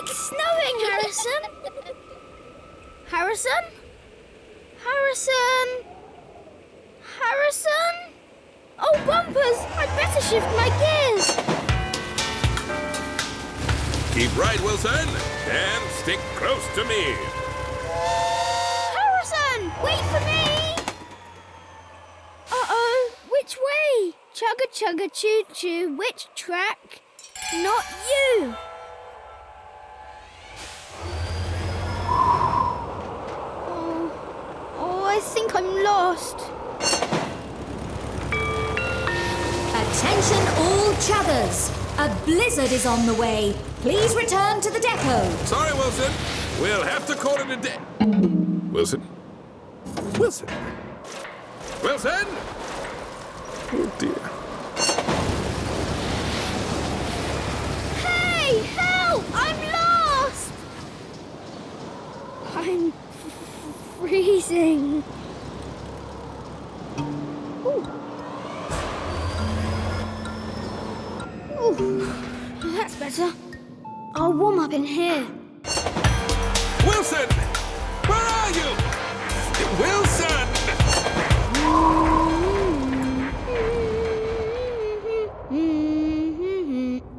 It's snowing, Harrison! Harrison? Harrison? Harrison? Oh, bumpers! I'd better shift my gears! Keep right, Wilson, and stick close to me. Harrison! Wait for me! Uh-oh, which way? Chugga chugga choo choo, which track? Not you! Oh, I think I'm lost. Attention all chuggers! A blizzard is on the way. Please return to the depot. Sorry, Wilson. We'll have to call it a day. Wilson? Wilson? Wilson? Oh, dear. Hey, help! I'm lost! I'm freezing. Ooh, that's better. I'll warm up in here. Wilson! Where are you? Wilson!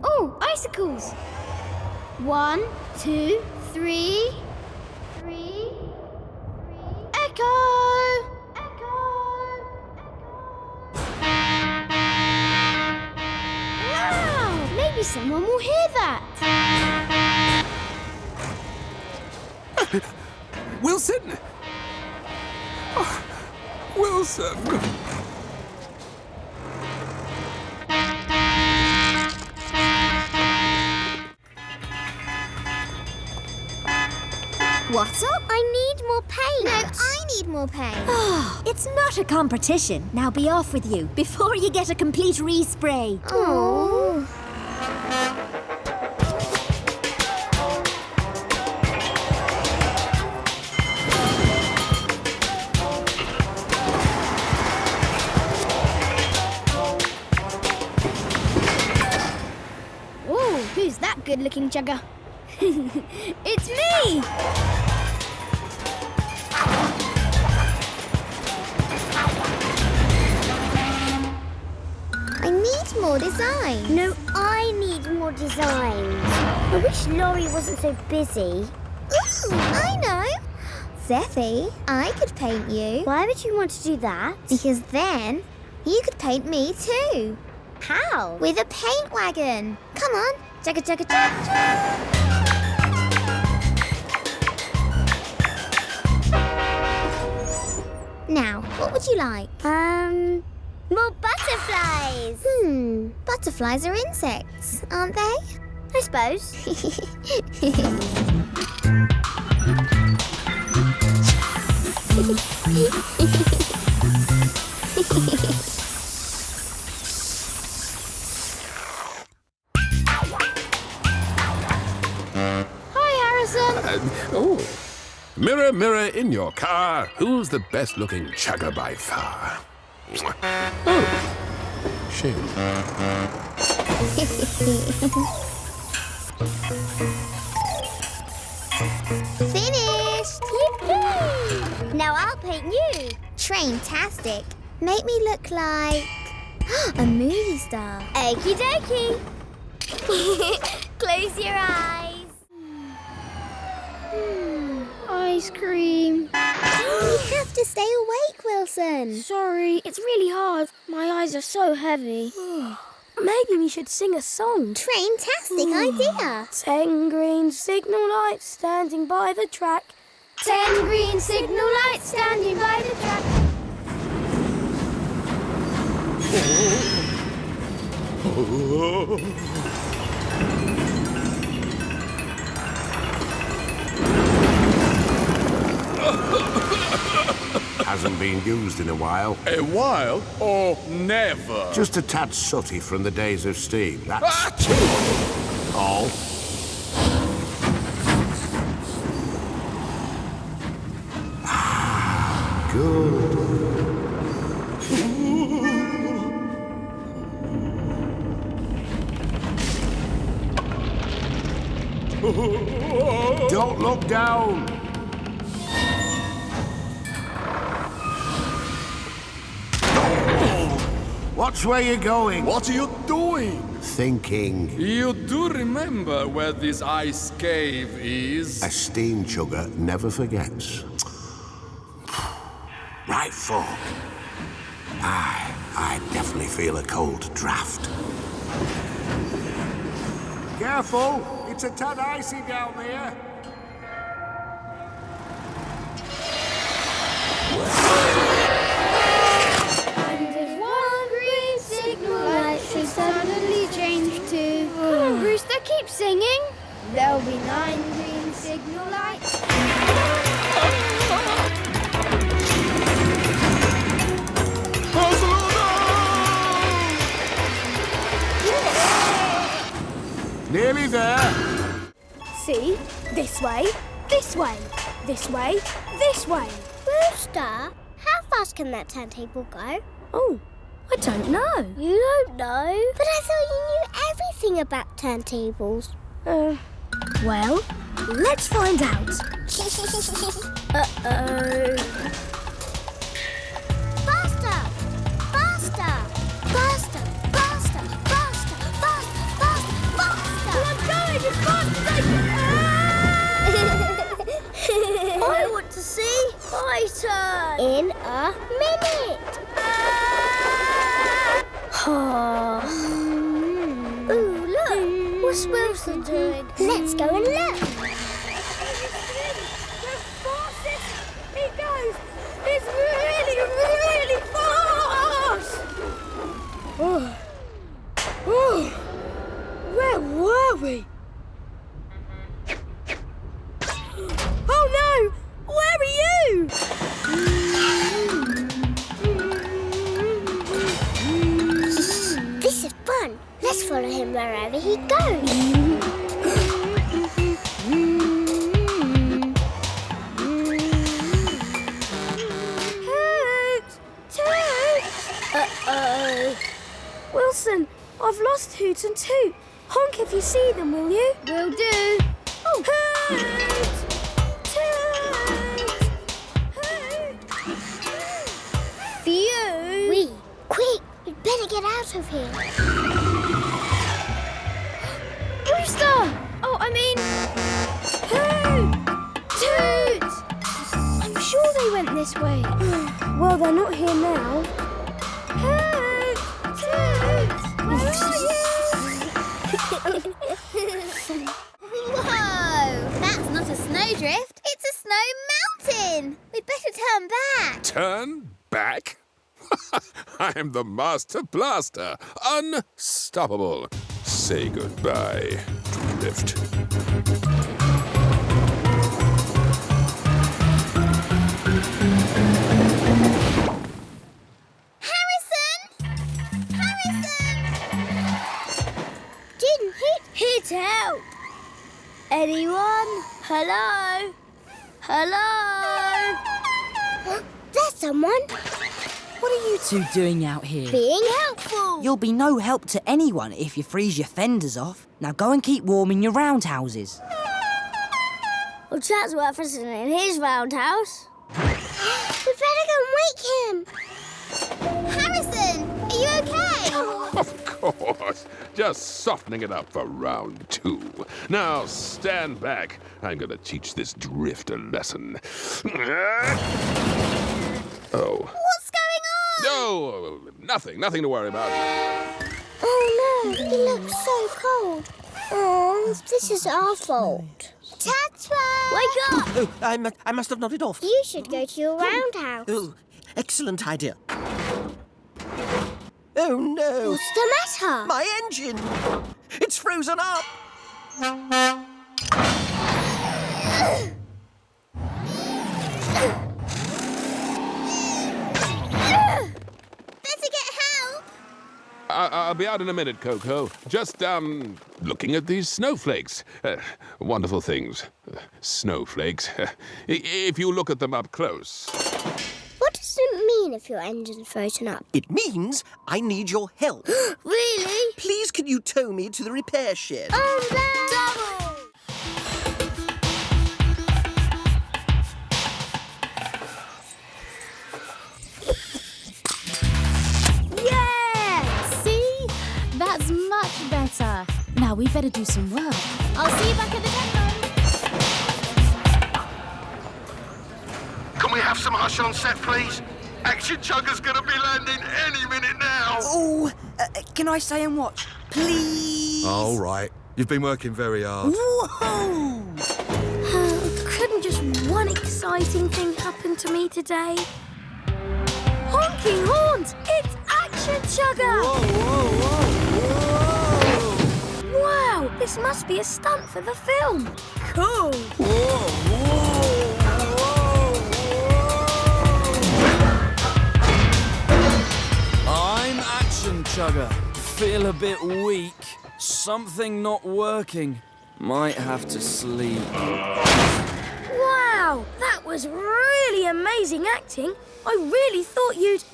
Oh, icicles. 1, 2, 3. Echo! Echo! Wow! Maybe someone will hear that. Wilson! Oh, Wilson! What's up? I need more paint. No, I need more paint. It's not a competition. Now be off with you before you get a complete respray. Oh. Ooh, who's that good-looking chugger? It's me! I need more designs. No, I need more designs. I wish Laurie wasn't so busy. Ooh, I know. Zeffy, I could paint you. Why would you want to do that? Because then you could paint me too. How? With a paint wagon. Come on. Chugga chugga chug chug. Now, what would you like? More butterflies. Butterflies are insects, aren't they? I suppose. Hi, Harrison. Oh. Mirror, mirror in your car, who's the best-looking chugger by far? Oh. Shame. Finished! Yippee! Now I'll paint you. Train-tastic. Make me look like a movie star. Okie dokie. Close your eyes. Ice cream. You have to stay awake, Wilson. Sorry, it's really hard. My eyes are so heavy. Maybe we should sing a song. Train-tastic idea. 10 green signal lights standing by the track. 10 green signal lights standing by the track. Hasn't been used in a while. A while or never? Just a tad sooty from the days of steam. That's all. Good. Don't look down. Watch where you're going. What are you doing? Thinking. You do remember where this ice cave is? A steam chugger never forgets. Right foot. I definitely feel a cold draft. Careful, it's a tad icy down there. And if one green signal light should suddenly change to... Come on, Brewster, keep singing. There'll be 9 green signal lights. Nearly there. See? This way, this way, this way, this way. Brewster, how fast can that turntable go? Oh, I don't know. You don't know? But I thought you knew everything about turntables. Well, let's find out. Uh-oh. Faster! Faster! Faster! Faster! Faster! Faster! Faster! Faster! I'm going as fast as I can. I want to see my turn. In a minute! Ooh, look. What's Wilson doing? Let's go and look. The fastest he goes is really, really fast. Where were we? Oh no! Where are you? This is fun. Let's follow him wherever he goes. Uh-oh. Wilson, I've lost Hoot and Toot. Honk if you see them, will you? Will do. Oh. Hoot! Toot! Hoot! Phew! Quick, we'd better get out of here. Brewster! Oh, I mean... Hoot! Toot! I'm sure they went this way. Well, they're not here now. Hoot! Toot! Where are you? Whoa! That's not a snowdrift, it's a snow mountain. We'd better turn back. Turn back? I am the Master Blaster. Unstoppable. Say goodbye, Drift. Didn't Hit help! Anyone? Hello? Hello? There's someone What are you two doing out here? being helpful. You'll be no help to anyone if you freeze your fenders off. Now go and keep warm in your roundhouses. Well, Chad's working in his roundhouse. We better go and wake him. Harrison, are you okay? Of course. Just softening it up for round 2. Now stand back. I'm gonna teach this drift a lesson. Oh. What's going on? No, nothing to worry about. Oh no, he looks so cold. Oh, this is our fault. Tatwa! Wake up! Oh, I must have nodded off. You should go to your roundhouse. Oh, excellent idea. Oh no! What's the matter? My engine! It's frozen up! Better get help. I'll be out in a minute, Koko. Just, looking at these snowflakes. Wonderful things. Snowflakes. If you look at them up close. What does it mean if your engine's frozen up? It means I need your help. Really? Please can you tow me to the repair shed? Double! we better do some work. I'll see you back at the depot. Can we have some hush on set, please? Action Chugger's gonna be landing any minute now. Oh, can I stay and watch, please? All right. You've been working very hard. Woohoo! Couldn't just one exciting thing happen to me today? Honking horns! It's Action Chugger! Whoa! Wow, this must be a stunt for the film. Cool. I'm Action Chugger. Feel a bit weak. Something not working. Might have to sleep. Wow, that was really amazing acting. I really thought you'd...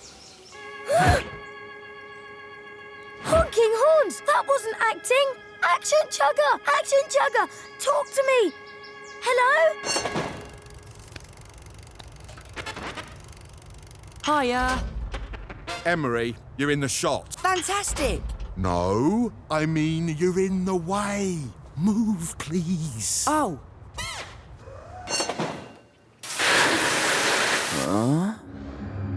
Honking horns! That wasn't acting! Action Chugger! Action Chugger! Talk to me! Hello? Hiya. Emery, you're in the shot. Fantastic. No, I mean you're in the way. Move, please. Oh.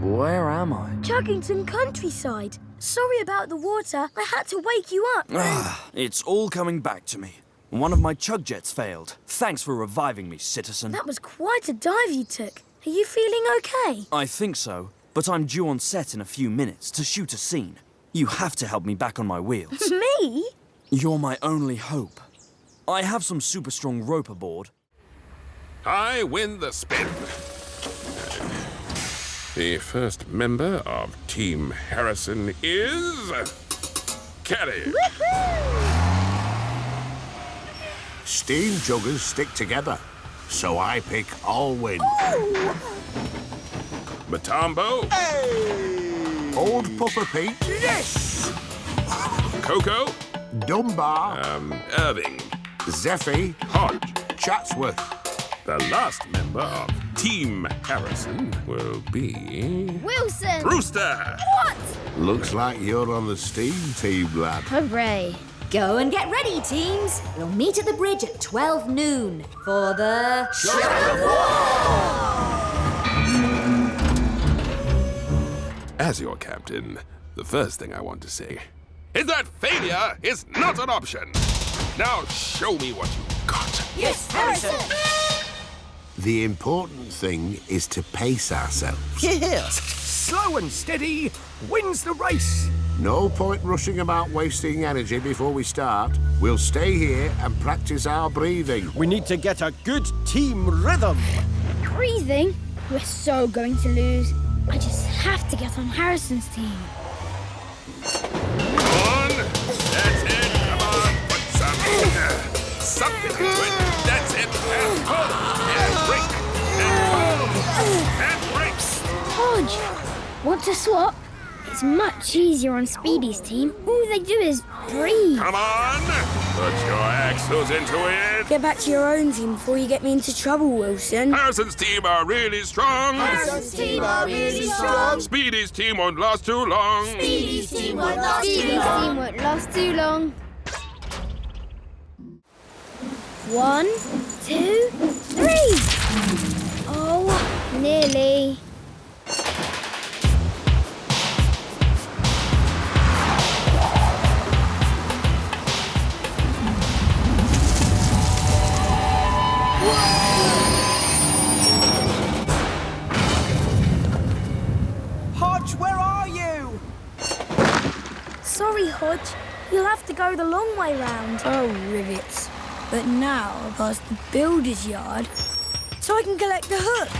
Where am I? Chuggington countryside. Sorry about the water. I had to wake you up. It's all coming back to me. One of my chug jets failed. Thanks for reviving me, citizen. That was quite a dive you took. Are you feeling okay? I think so, but I'm due on set in a few minutes to shoot a scene. You have to help me back on my wheels. Me? You're my only hope. I have some super strong rope aboard. I win the spin. The first member of Team Harrison is... Kelly. Steam juggers stick together, so I pick all win. Matambo. Old Puffer Pete. Yes! Koko. Dunbar. Irving. Zeffy. Hodge. Chatsworth. The last member of Team Harrison will be... Wilson! Brewster. What? Looks like you're on the Steam team, lad. Hooray. Go and get ready, teams. We'll meet at the bridge at 12 noon for the... As your captain, the first thing I want to say is that failure is not an option. Now show me what you've got. Yes, Harrison. The important thing is to pace ourselves. Yeah. Slow and steady wins the race. No point rushing about wasting energy before we start. We'll stay here and practice our breathing. We need to get a good team rhythm. Breathing? We're so going to lose. I just have to get on Harrison's team. Come on. That's it. Come on. Put something into it. That's it. And pull. And break. And pull. And break. Hodge, want to swap? It's much easier on Speedy's team. All they do is breathe. Come on. Put your axles into it. Get back to your own team before you get me into trouble, Wilson. Harrison's team are really strong. Harrison's team are really strong. Speedy's team won't last too long. Speedy's team won't last too long. Team won't last too long. 1, 2, 3. Oh, nearly. Hodge, where are you? Sorry, Hodge. You'll have to go the long way round. Oh, rivets. But now I'll pass the builder's yard so I can collect the hooks.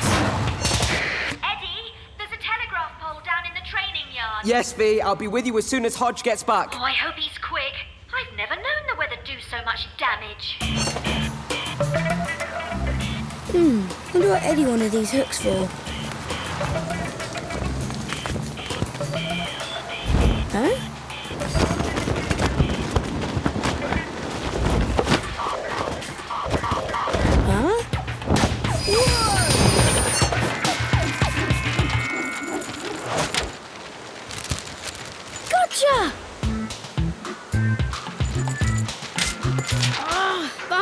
Eddie, there's a telegraph pole down in the training yard. Yes, V. I'll be with you as soon as Hodge gets back. Oh, I hope he's quick. I've never known the weather do so much damage. Wonder what Eddie wanted these hooks for. Huh? Huh? Gotcha!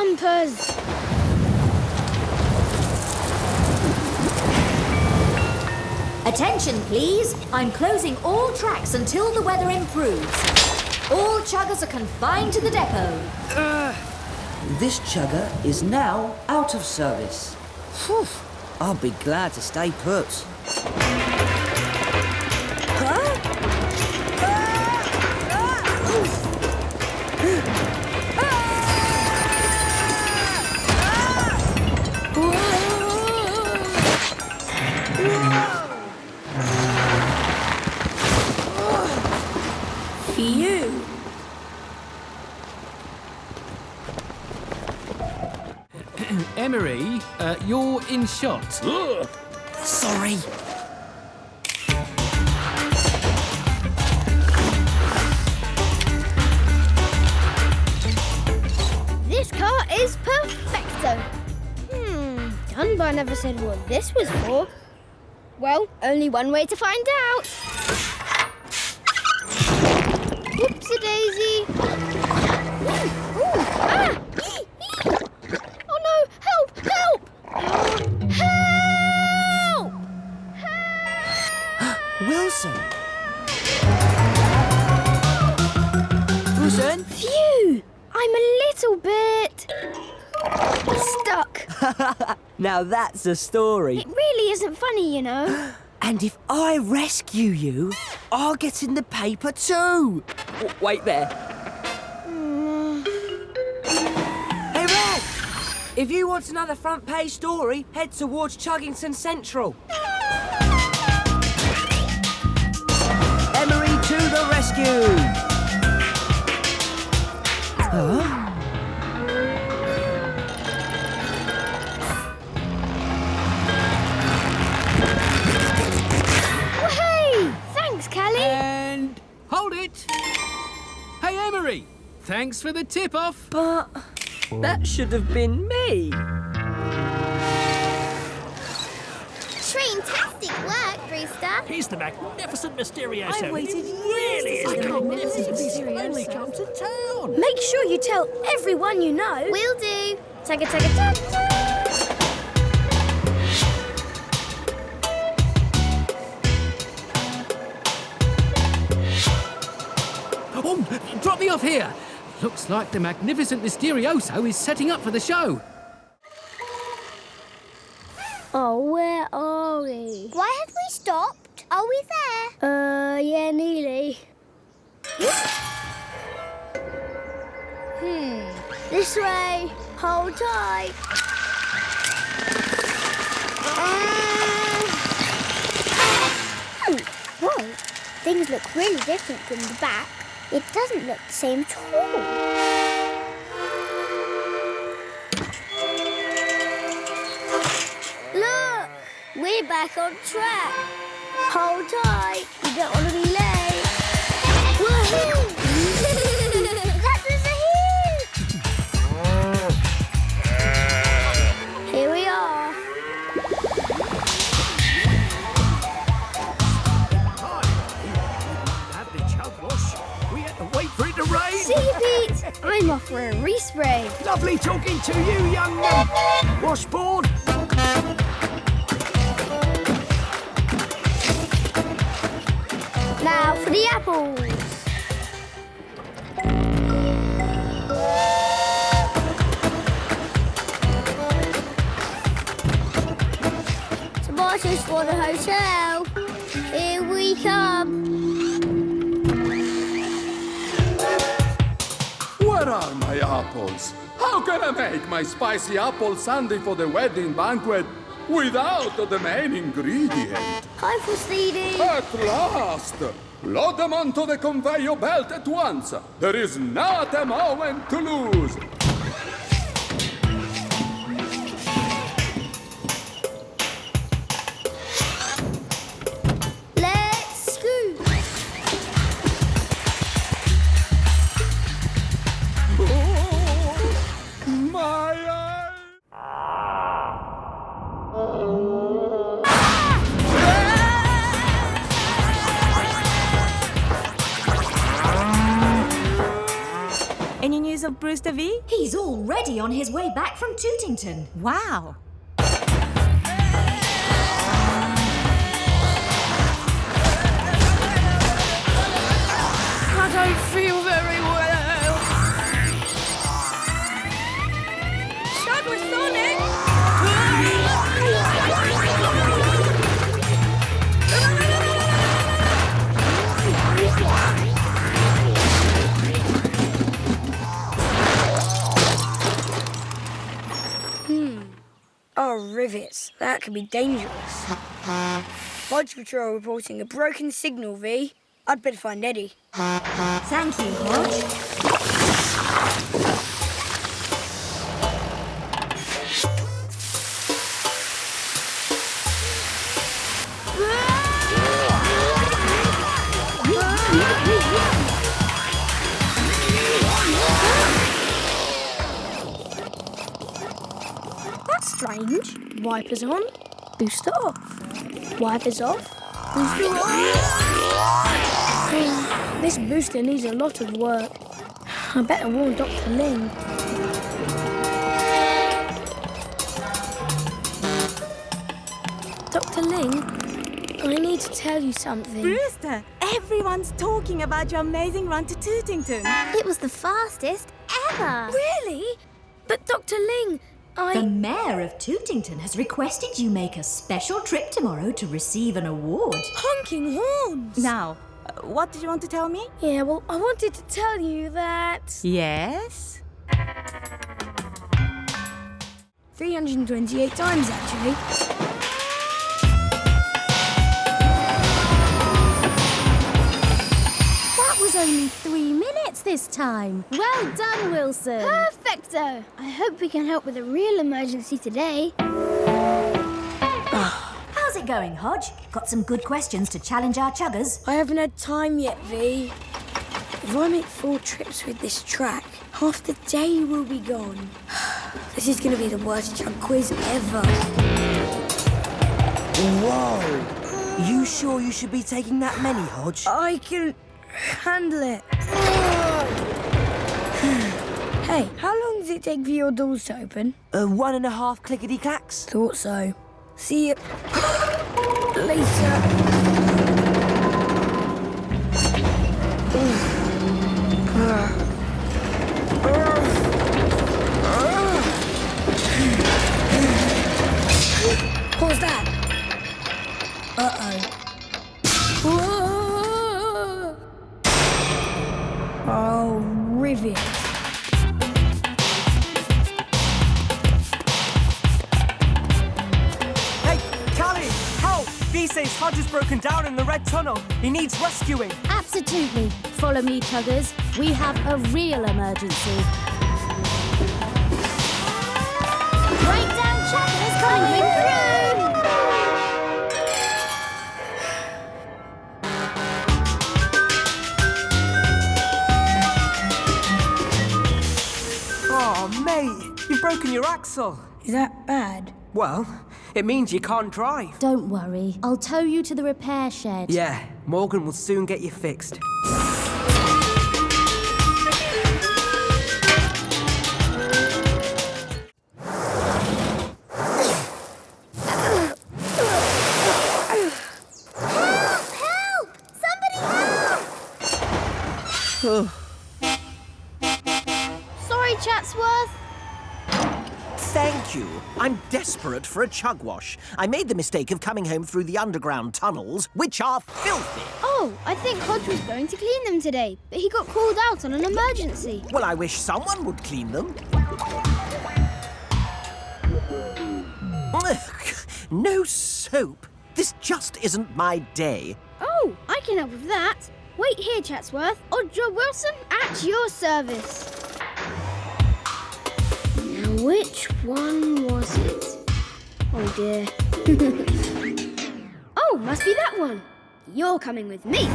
bumpers. Attention, please. I'm closing all tracks until the weather improves. All chuggers are confined to the depot. This chugger is now out of service. Phew, I'll be glad to stay put. Phew. Emery, you're in shot. Sorry. This car is perfecto. Dunbar never said what this was for. Well, only one way to find out. Whoopsie daisy. Ah! Oh no! Help! Help! Help! Wilson. Wilson? Phew! I'm a little bit stuck. Now that's a story. It really isn't funny, you know. And if I rescue you, I'll get in the paper too. Wait there. Hey, Red! If you want another front page story, head towards Chuggington Central. Emery to the rescue! Huh? Hey! Thanks, Callie. And hold it. Hey, Emery, thanks for the tip-off. But that should have been me. Fantastic work, Brewster. He's the magnificent Mysterioso. I waited Really is years the to magnificent. He's finally come to town. Make sure you tell everyone you know. Will do. Tagga, tagga, tagga. Oh, drop me off here. Looks like the magnificent Mysterioso is setting up for the show. Oh, where are we? Why have we stopped? Are we there? Yeah, nearly. This way. Hold tight. Whoa, things look really different from the back. It doesn't look the same at all. Look, we're back on track. Hold tight. You don't want to be late. Woohoo! That was a hit! Here we are. Have the chug wash. We had to wait for it to rain. See you, Pete. I'm off for a respray. Lovely talking to you, young man. Washboard. Now for the apples. Tomatoes for the hotel. Here we come. Where are my apples? How can I make my spicy apple sundae for the wedding banquet without the main ingredient? Hi, Steedy. At last! Load them onto the conveyor belt at once. There is not a moment to lose. Let's scoot. My eye! Any news of old Brewster V? He's already on his way back from Tootington. Wow. I don't feel very well. Chug with Sonic! Oh, rivets. That could be dangerous. Lodge Patrol reporting a broken signal, V. I'd better find Eddie. Thank you, Hodge. That's strange. Wipers on, booster off. Wipers off, booster off. This booster needs a lot of work. I better warn Dr. Ling. Dr. Ling, I need to tell you something. Brewster, everyone's talking about your amazing run to Tootington. It was the fastest ever. Really? But Dr. Ling, The Mayor of Tootington has requested you make a special trip tomorrow to receive an award. Honking horns! Now, what did you want to tell me? Yeah, well, I wanted to tell you that... Yes? 328 times, actually. That was only 3 minutes this time. Well done, Wilson. Perfecto. I hope we can help with a real emergency today. How's it going, Hodge? Got some good questions to challenge our chuggers? I haven't had time yet, V. If I make 4 trips with this track, half the day will be gone. This is going to be the worst chug quiz ever. Whoa! You sure you should be taking that many, Hodge? I can handle it. Hey, how long does it take for your doors to open? 1.5 clickety-clacks. Thought so. See you later. What was that? Uh-oh. Oh, rivet. Hey, Callie, help! V says Hodge has broken down in the red tunnel. He needs rescuing. Absolutely. Follow me, Chuggers. We have a real emergency. Breakdown Chuggers coming through! Oh, mate, you've broken your axle. Is that bad? Well, it means you can't drive. Don't worry. I'll tow you to the repair shed. Yeah, Morgan will soon get you fixed. Help! Somebody help! Sorry, Chatsworth. Thank you. I'm desperate for a chug wash. I made the mistake of coming home through the underground tunnels, which are filthy. Oh, I think Hodge was going to clean them today, but he got called out on an emergency. Well, I wish someone would clean them. Ugh, no soap. This just isn't my day. Oh, I can help with that. Wait here, Chatsworth. Oddjob Wilson, at your service. Now, which one was it? Oh, dear. Oh, must be that one. You're coming with me.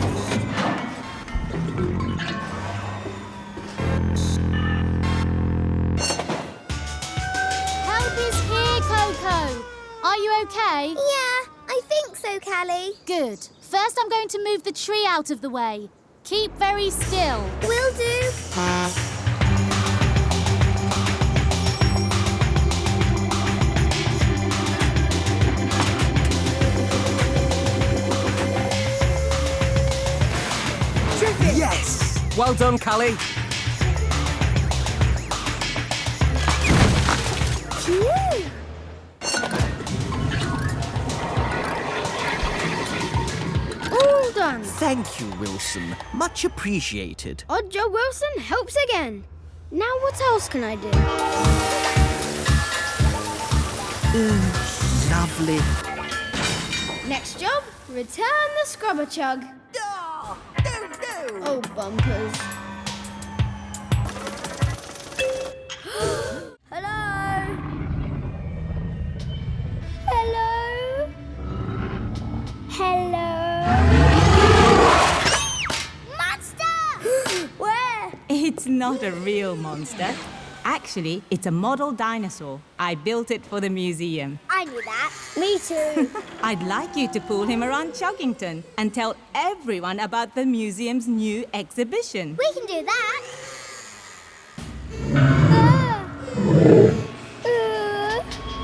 Help is here, Koko. Are you okay? Yeah, I think so, Callie. Good. First, I'm going to move the tree out of the way. Keep very still. Will do. Well done, Callie. Phew. All done. Thank you, Wilson. Much appreciated. Odd job, Wilson. Helps again. Now what else can I do? Lovely. Next job, return the scrubber chug. No! Oh, bumpers. Hello? Hello? Hello? Monster! Where? It's not a real monster. Actually, it's a model dinosaur. I built it for the museum. I knew that. Me too. I'd like you to pull him around Chuggington and tell everyone about the museum's new exhibition. We can do that.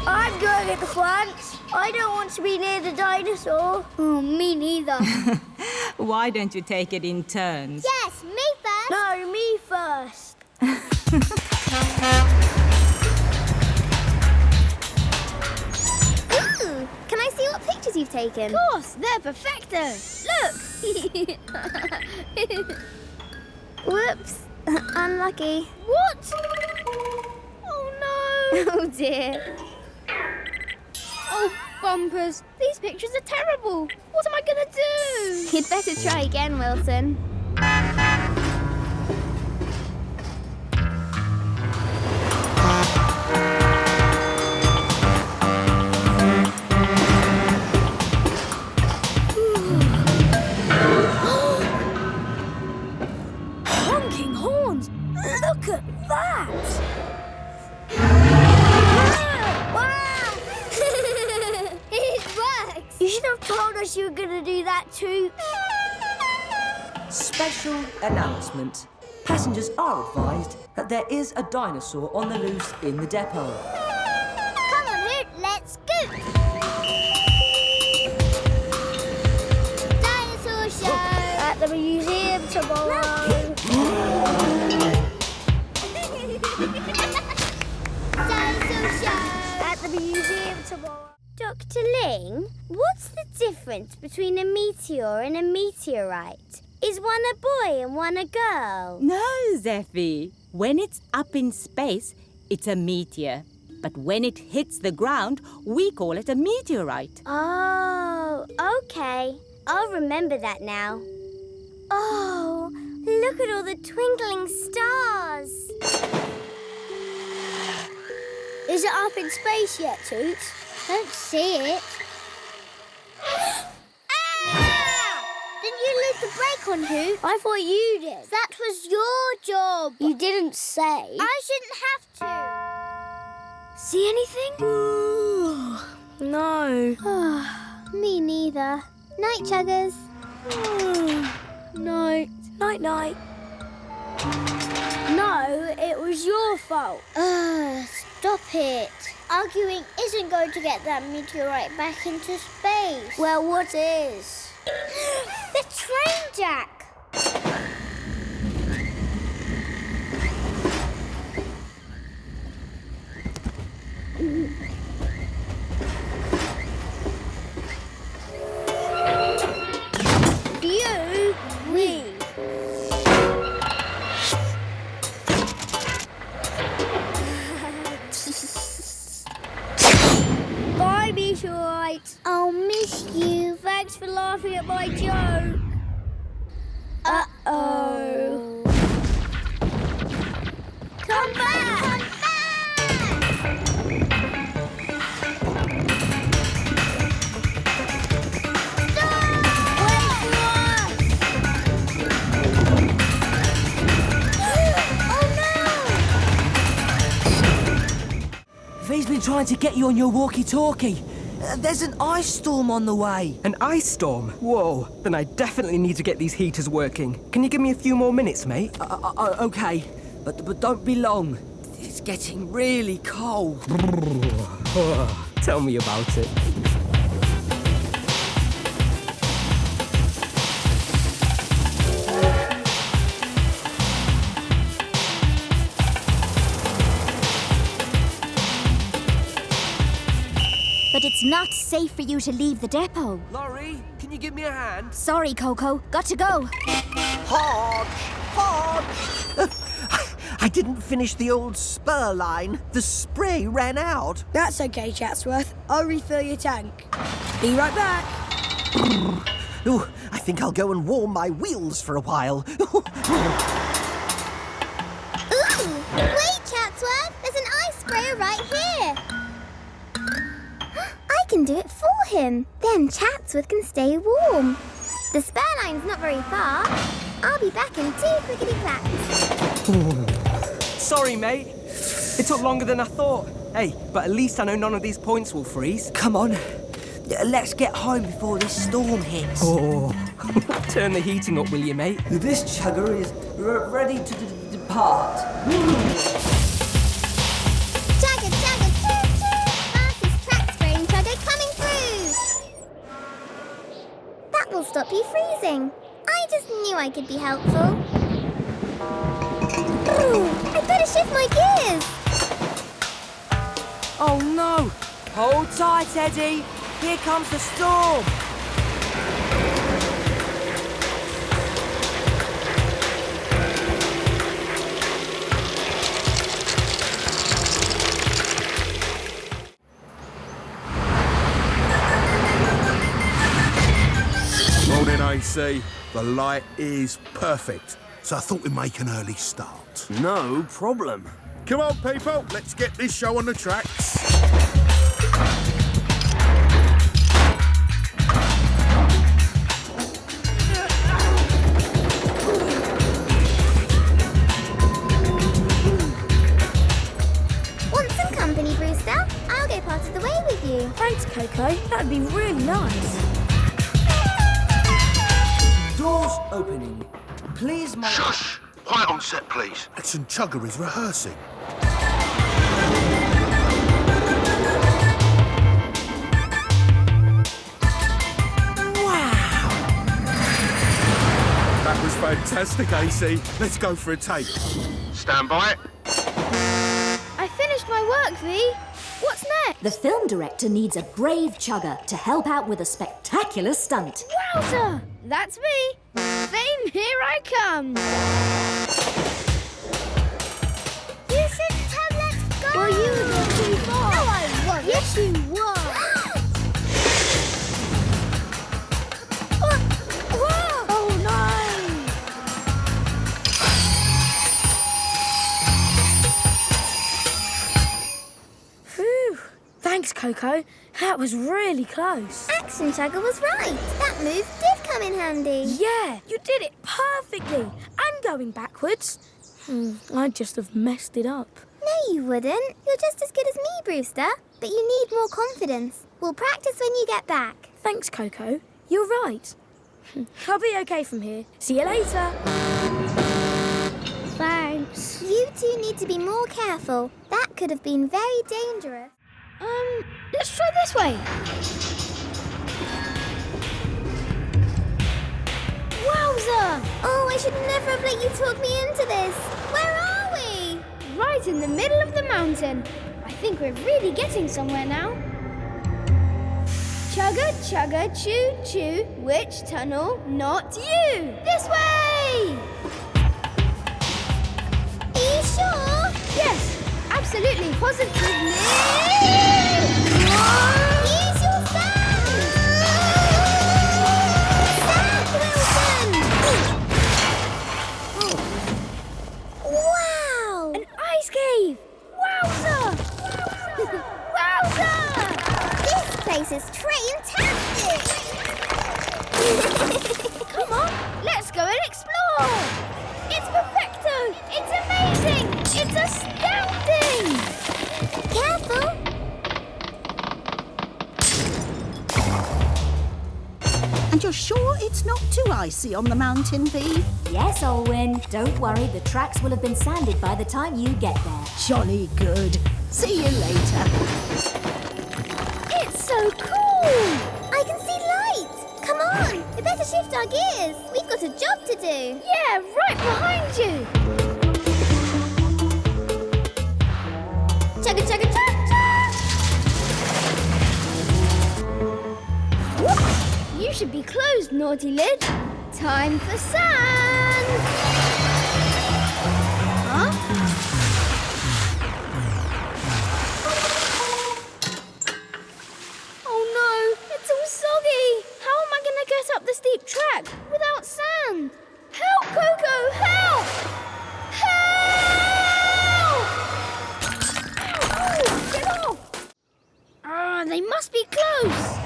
I'm going at the front. I don't want to be near the dinosaur. Oh, me neither. Why don't you take it in turns? Yes, me first. No, me first. Ooh, can I see what pictures you've taken? Of course, they're perfecto. Look. Whoops. Unlucky. What? Oh, no. Oh, dear. Oh, bumpers. These pictures are terrible. What am I going to do? You'd better try again, Wilson. Honking horns! Look at that! It works! You should have told us you were going to do that too. Special announcement. Passengers are advised that there is a dinosaur on the loose in the depot. Come on, Hoot, let's go! Dinosaur show at the museum tomorrow. Dinosaur show at the museum tomorrow. Dr. Ling, what's the difference between a meteor and a meteorite? Is one a boy and one a girl? No, Zeffie. When it's up in space, it's a meteor. But when it hits the ground, we call it a meteorite. Oh, okay. I'll remember that now. Oh, look at all the twinkling stars. Is it up in space yet, Toots? Don't see it. Didn't you lose the brake on Hoot? I thought you did. That was your job. You didn't say. I shouldn't have to. See anything? No. Me neither. Night, Chuggers. Night. Night-night. No, it was your fault. Stop it. Arguing isn't going to get that meteorite back into space. Well, what is? The train jack. You leave. Bye, meteorite. I'll miss you. Thanks for laughing at my joke. Uh-oh. Come back! Come back! V's been trying to get you on your walkie-talkie. There's an ice storm on the way. An ice storm? Whoa, then I definitely need to get these heaters working. Can you give me a few more minutes, mate? Okay, but don't be long. It's getting really cold. Tell me about it. but it's not safe for you to leave the depot. Laurie, can you give me a hand? Sorry, Koko. Got to go. Hodge! I didn't finish the old spur line. The spray ran out. That's okay, Chatsworth. I'll refill your tank. Be right back. Ooh, I think I'll go and warm my wheels for a while. Ooh! Wait, Chatsworth! There's an ice sprayer right here! I can do it for him. Then Chatsworth can stay warm. The spare line's not very far. I'll be back in 2 clickety-clacks. Sorry, mate. It took longer than I thought. Hey, but at least I know none of these points will freeze. Come on. Let's get home before this storm hits. Oh. Turn the heating up, will you, mate? This chugger is ready to depart. Chugger, chugger, choo, choo! Fastest track spraying chugger coming through! That will stop you freezing. I just knew I could be helpful. Ooh, I'd better shift my gears. Oh, no. Hold tight, Eddie. Here comes the storm. Morning, AC. The light is perfect, so I thought we'd make an early start. No problem. Come on, people, let's get this show on the tracks. Want some company, Brewster? I'll go part of the way with you. Thanks, Koko. That'd be really nice. Doors opening. Please, my... Shush! Quiet on set, please. Action Chugger is rehearsing. That was fantastic, AC. Let's go for a take. Stand by. I finished my work, V. What's next? The film director needs a brave chugger to help out with a spectacular stunt. Wowza! That's me. Fame, here I come. You shouldn't have let go. Well, you were going too far. No, I wasn't. Yes, you were. Oh, no. Phew. Thanks, Koko. That was really close. Action Chugger was right. That move did come in handy. Yeah, you did it perfectly. And going backwards. I'd just have messed it up. No, you wouldn't. You're just as good as me, Brewster. But you need more confidence. We'll practice when you get back. Thanks, Koko. You're right. I'll be okay from here. See you later. Thanks. You two need to be more careful. That could have been very dangerous. Let's try this way. Wowza! Oh, I should never have let you talk me into this. Where are we? Right in the middle of the mountain. I think we're really getting somewhere now. Chugger, chugger, choo, choo. Which tunnel? Not you. This way! Are you sure? Yes, absolutely, positively. Use your sand! Sand, Wilson! Wow! An ice cave! Wowza! Wowza! This place is train-tastic! Come on, let's go and explore! It's perfecto! It's amazing! It's astounding! Careful! And you're sure it's not too icy on the mountain, V? Yes, Olwyn. Don't worry, the tracks will have been sanded by the time you get there. Jolly good. See you later. It's so cool! I can see light! Come on! We better shift our gears. We've got a job to do. Yeah, right behind you! Chugga, chugga, chug, chug! should be closed, naughty lid. Time for sand. Huh? Oh no, it's all soggy. How am I going to get up the steep track without sand? Help, Koko, help! Help! Oh, get off! Ah, they must be close.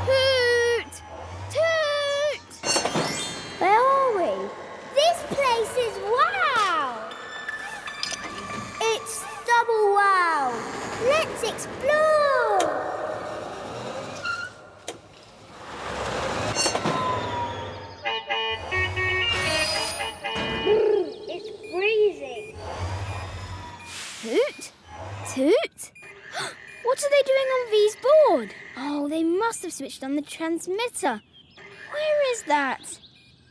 Hoot! Toot! Where are we? This place is wow! It's double wow! Let's explore! It's freezing. Toot? Toot? What are they doing on V's board? Oh, they must have switched on the transmitter. Where is that?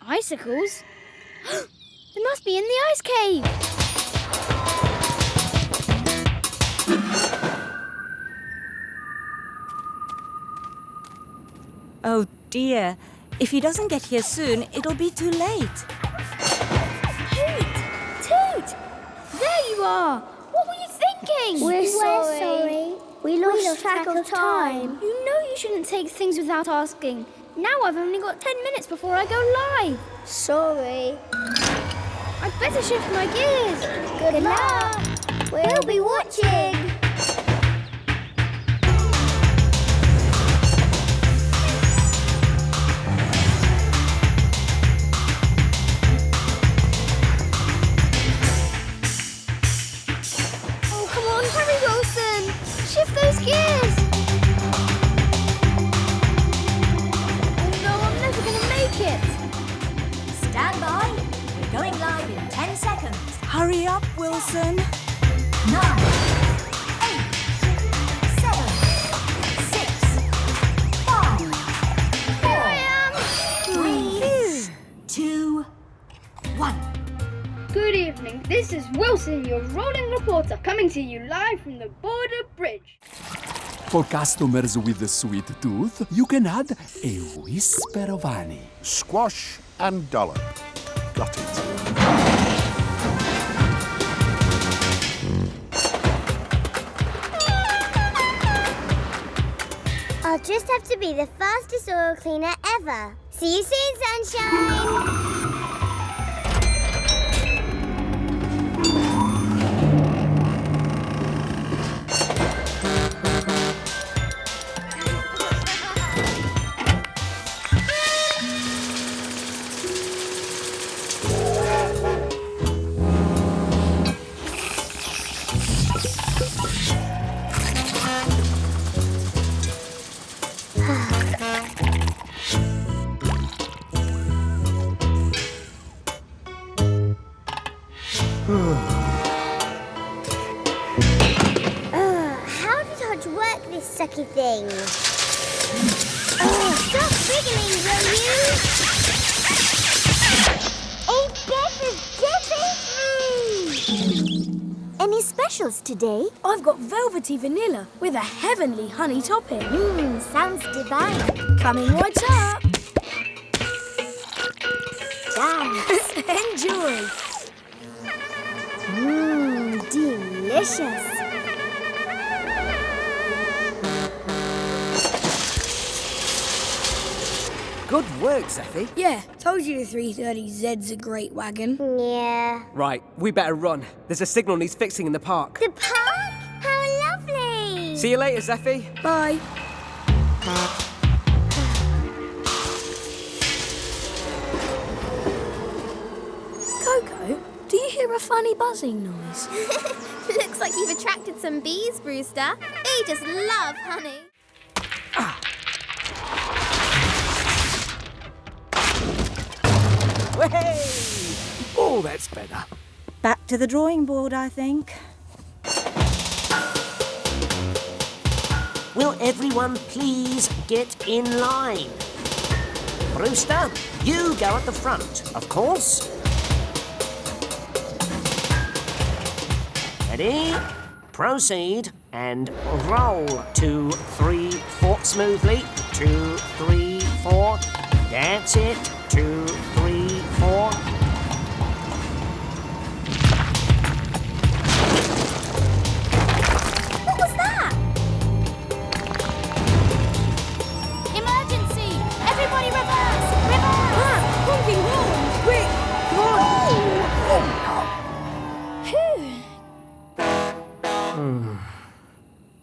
Icicles? They must be in the ice cave. Oh dear. If he doesn't get here soon, it'll be too late. Toot! Toot! There you are! What were you thinking? We're sorry. We lost track of time. You know you shouldn't take things without asking. Now I've only got 10 minutes before I go live. Sorry. I'd better shift my gears. Good luck. We'll be watching. Oh, come on, hurry, Wilson. Shift those gears. Oh no, I'm never going to make it. Stand by. We're going live in 10 seconds. Hurry up, Wilson. 9, 8, 7, 6, 5, 4, 3, 2, 1. Good evening. This is Wilson, your rolling reporter, coming to you live from the Border Bridge. For customers with a sweet tooth, you can add a whisper of honey. Squash and dollop. Got it. I'll just have to be the fastest oil cleaner ever. See you soon, sunshine! How did Hodge work this sucky thing? Stop wriggling, will you? Oh, any specials today? I've got velvety vanilla with a heavenly honey topping. Sounds divine. Coming right up. Dance. Enjoy. Delicious. Good work, Zeffie. Yeah, told you the 330Z's a great wagon. Yeah. Right, we better run. There's a signal needs fixing in the park. The park? How lovely. See you later, Zeffie. Bye. Koko, do you hear a funny buzzing noise? Looks like you've attracted some bees, Brewster. They just love honey. Hey! Oh, that's better. Back to the drawing board, I think. Will everyone please get in line? Brewster, you go at the front, of course. Ready? Proceed and roll. 2, 3, 4. Smoothly. 2, 3, 4. That's it. 2, 3, 4. What was that? Emergency! Everybody reverse! Reverse! Honking horns! Quick! Come on!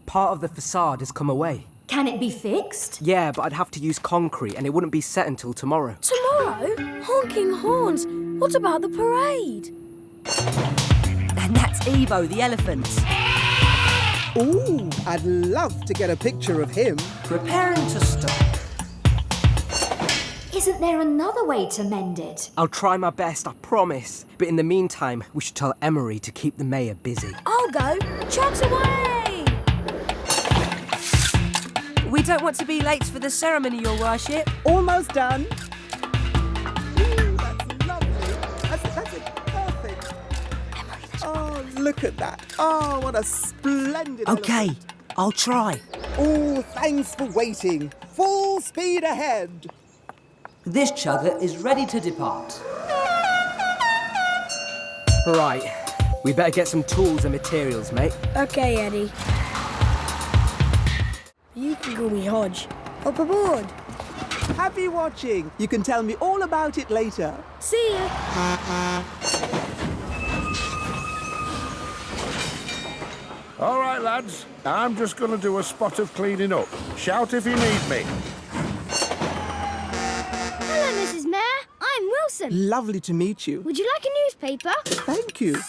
Part of the facade has come away. Can it be fixed? Yeah, but I'd have to use concrete and it wouldn't be set until tomorrow. Tomorrow? Honking horns. What about the parade? And that's Evo, the elephant. Ooh, I'd love to get a picture of him. Preparing to stop. Isn't there another way to mend it? I'll try my best, I promise. But in the meantime, we should tell Emery to keep the mayor busy. I'll go. Chugs away! We don't want to be late for the ceremony, Your Worship. Almost done. Ooh, that's lovely. That's it. Perfect. Oh, look at that. Oh, what a splendid Okay, elephant. I'll try. Oh, thanks for waiting. Full speed ahead. This chugger is ready to depart. Right, we better get some tools and materials, mate. Okay, Eddie. You can call me Hodge. Up aboard. Happy watching. You can tell me all about it later. See ya. All right, lads. I'm just going to do a spot of cleaning up. Shout if you need me. Hello, Mrs. Mayor. I'm Wilson. Lovely to meet you. Would you like a newspaper? Thank you.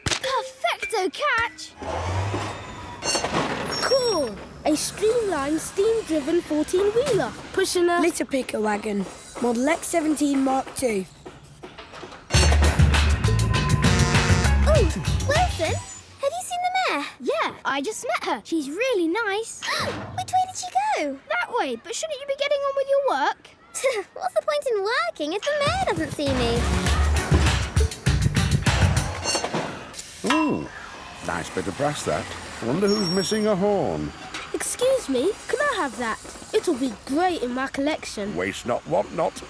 Perfecto catch! Cool. A streamlined, steam-driven 14-wheeler. Pushing a litter picker wagon. Model X17 Mark II. Oh, Wilson, have you seen the mayor? Yeah, I just met her. She's really nice. Which way did she go? That way, but shouldn't you be getting on with your work? What's the point in working if the mayor doesn't see me? Ooh, nice bit of brass, that. Wonder who's missing a horn. Excuse me, can I have that? It'll be great in my collection. Waste not, want not.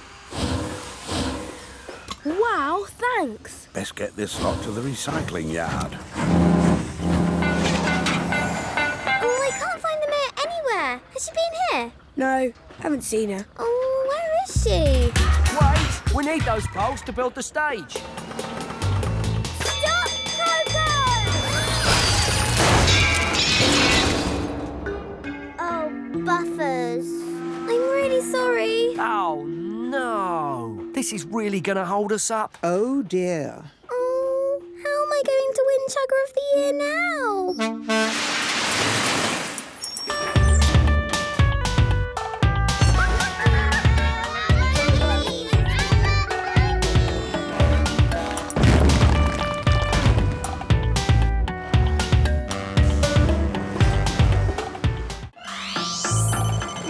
Wow, thanks. Best get this lot to the recycling yard. Oh, I can't find the mayor anywhere. Has she been here? No, haven't seen her. Oh, where is she? Wait, we need those poles to build the stage. Stop, Koko! Oh, buffers. I'm really sorry. Oh, no. This is really going to hold us up. Oh, dear. Oh, how am I going to win Chugger of the Year now?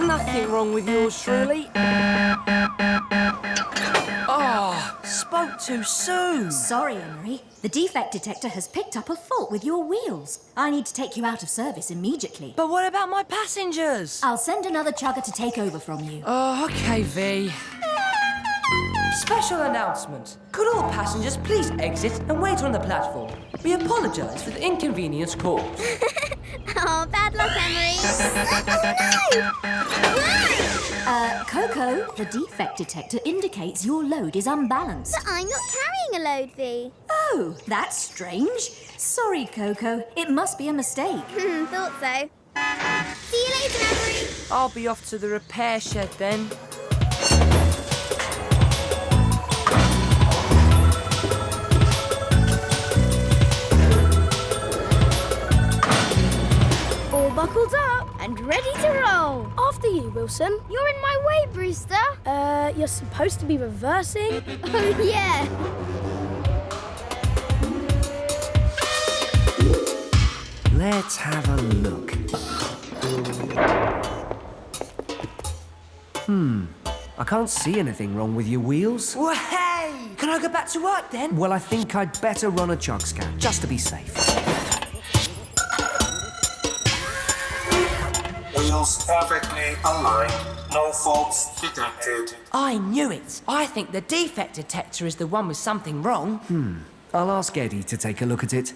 Nothing wrong with yours, truly. Oh, spoke too soon. Sorry, Emery. The defect detector has picked up a fault with your wheels. I need to take you out of service immediately. But what about my passengers? I'll send another chugger to take over from you. Oh, okay, V. Special announcement. Could all passengers please exit and wait on the platform? We apologise for the inconvenience caused. Oh, bad luck, Emery. Koko, the defect detector indicates your load is unbalanced. But I'm not carrying a load, V. Oh, that's strange. Sorry, Koko. It must be a mistake. Thought so. See you later, Emery. I'll be off to the repair shed then. All buckled up and ready to roll. After you, Wilson. You're in my way, Brewster. You're supposed to be reversing. Oh, yeah. Let's have a look. I can't see anything wrong with your wheels. Well, hey! Can I go back to work then? Well, I think I'd better run a chug scan, just to be safe. wheels perfectly aligned. No faults detected. I knew it. I think the defect detector is the one with something wrong. I'll ask Eddie to take a look at it.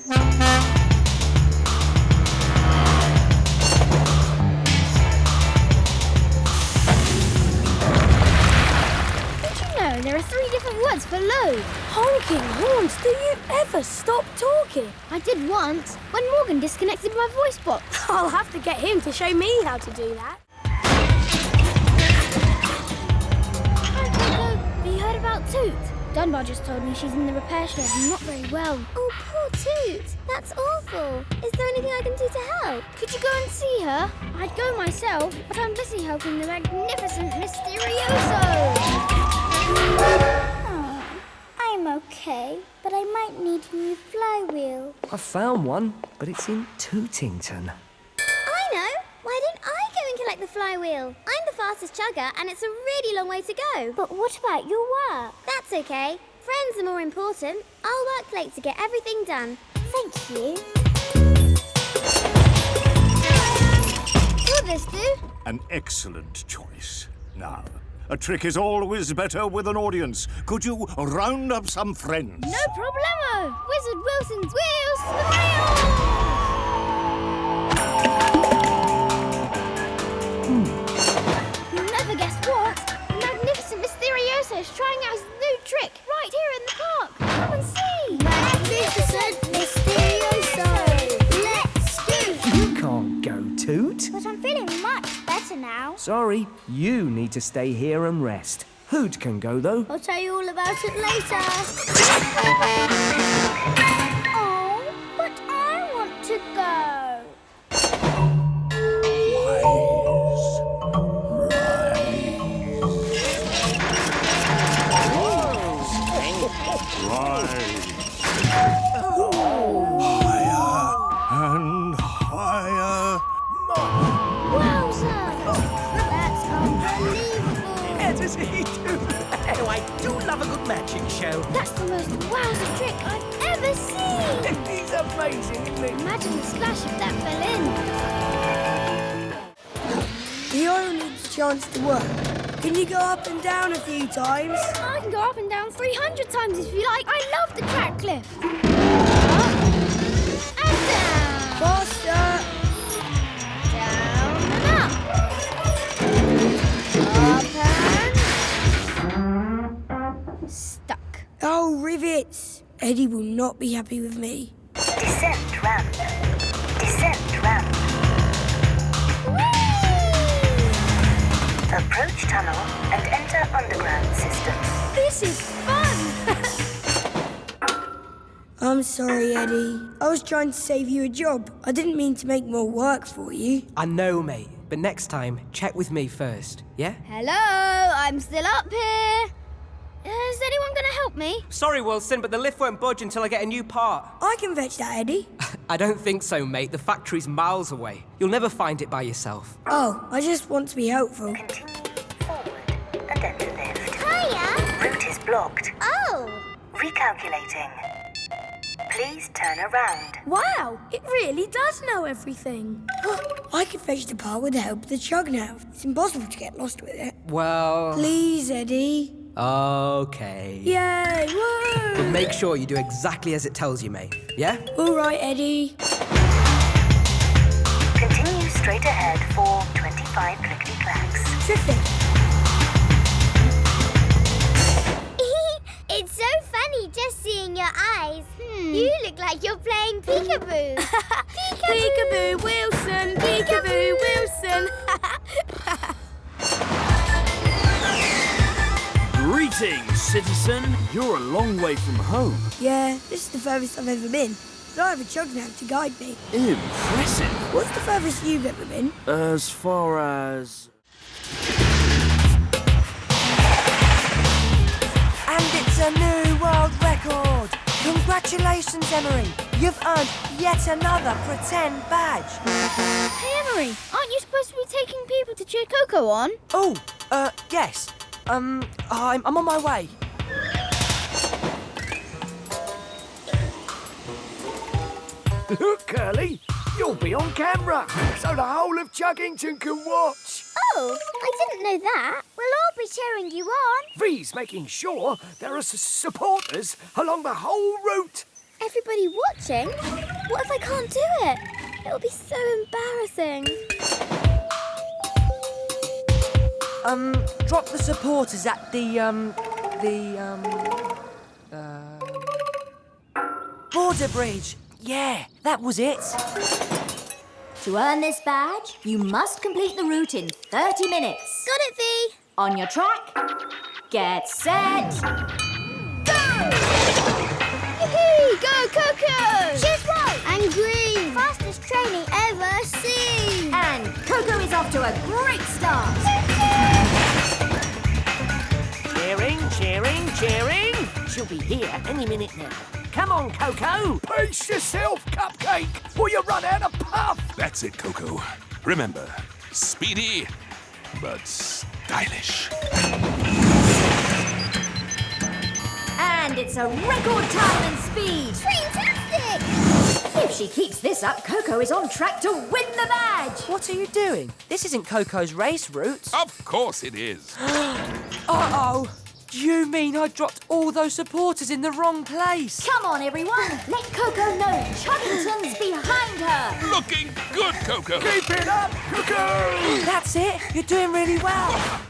There are 3 different words for load. Honking horns, do you ever stop talking? I did once, when Morgan disconnected my voice box. I'll have to get him to show me how to do that. Hi, Koko. Have you heard about Toot? Dunbar just told me she's in the repair shed and not very well. Oh, poor Toot. That's awful. Is there anything I can do to help? Could you go and see her? I'd go myself, but I'm busy helping the magnificent Mysterioso. Oh, I'm okay, but I might need a new flywheel. I found one, but it's in Tootington. I know! Why don't I go and collect the flywheel? I'm the fastest chugger, and it's a really long way to go. But what about your work? That's okay. Friends are more important. I'll work late to get everything done. Thank you. Will this do? An excellent choice. Now, a trick is always better with an audience. Could you round up some friends? No problemo! Wizard Wilson's wheels to the rails! You'll never guess what? The magnificent Mysterioso is trying out his new trick right here in the park. Come and see! Magnificent Mysterioso! Let's go! You can't go, Toot. But I'm feeling much better now. Sorry, you need to stay here and rest. Hoot can go, though. I'll tell you all about it later. Oh, but I want to go. Rise. Higher and higher. Wowza! That's unbelievable. How does he do that? Oh, I do love a good magic show. That's the most wowza trick I've ever seen! He's amazing, isn't he? Imagine the splash if that fell in. The oil needs a chance to work. Can you go up and down a few times? I can go up and down 300 times if you like. I love the track cliff. Up and down. Faster! Down and up. Up and... stuck. Oh, rivets! Eddie will not be happy with me. Descent ramp. Descent ramp. Approach tunnel and enter underground system. This is fun! I'm sorry, Eddie. I was trying to save you a job. I didn't mean to make more work for you. I know, mate. But next time, check with me first, yeah? Hello, I'm still up here. Is anyone going to help me? Sorry, Wilson, but the lift won't budge until I get a new part. I can fetch that, Eddie. I don't think so, mate. The factory's miles away. You'll never find it by yourself. Oh, I just want to be helpful. Continue forward and enter lift. Hiya! Route is blocked. Oh! Recalculating. Please turn around. Wow, it really does know everything. I can fetch the part with the help of the chug now. It's impossible to get lost with it. Well... Please, Eddie. Okay. Yay, woo! But make sure you do exactly as it tells you, mate. Yeah? All right, Eddie. Continue straight ahead for 25 clickety-clacks. Terrific. It's so funny just seeing your eyes. You look like you're playing peekaboo. Peekaboo Wilson, Peekaboo Wilson. Greetings, citizen. You're a long way from home. Yeah, this is the furthest I've ever been. But I have a chug now to guide me. Impressive. What's the furthest you've ever been? As far as... And it's a new world record! Congratulations, Emery! You've earned yet another pretend badge! Hey, Emery, aren't you supposed to be taking people to cheer Koko on? Oh, yes. I'm on my way. Look, Curly, You'll be on camera, so the whole of Chuggington can watch. Oh, I didn't know that. We'll all be cheering you on. V's making sure there are supporters along the whole route. Everybody watching? What if I can't do it? It'll be so embarrassing. Drop the supporters at the border bridge. Yeah, that was it. To earn this badge, you must complete the route in 30 minutes. Got it, V. On your track, get set, go! Yippee! Go, Koko! She's white and green. Fastest trainee ever seen. And Koko is off to a great start. Cheering, cheering, cheering. She'll be here any minute now. Come on, Koko. Pace yourself, Cupcake, or you run out of puff. That's it, Koko. Remember, speedy, but stylish. And it's a record time and speed. Fantastic! If she keeps this up, Koko is on track to win the badge. What are you doing? This isn't Koko's race route. Of course it is. Uh-oh. Do you mean I dropped all those supporters in the wrong place? Come on, everyone. Let Koko know Chuggington's behind her. Looking good, Koko. Keep it up, Koko! That's it. You're doing really well.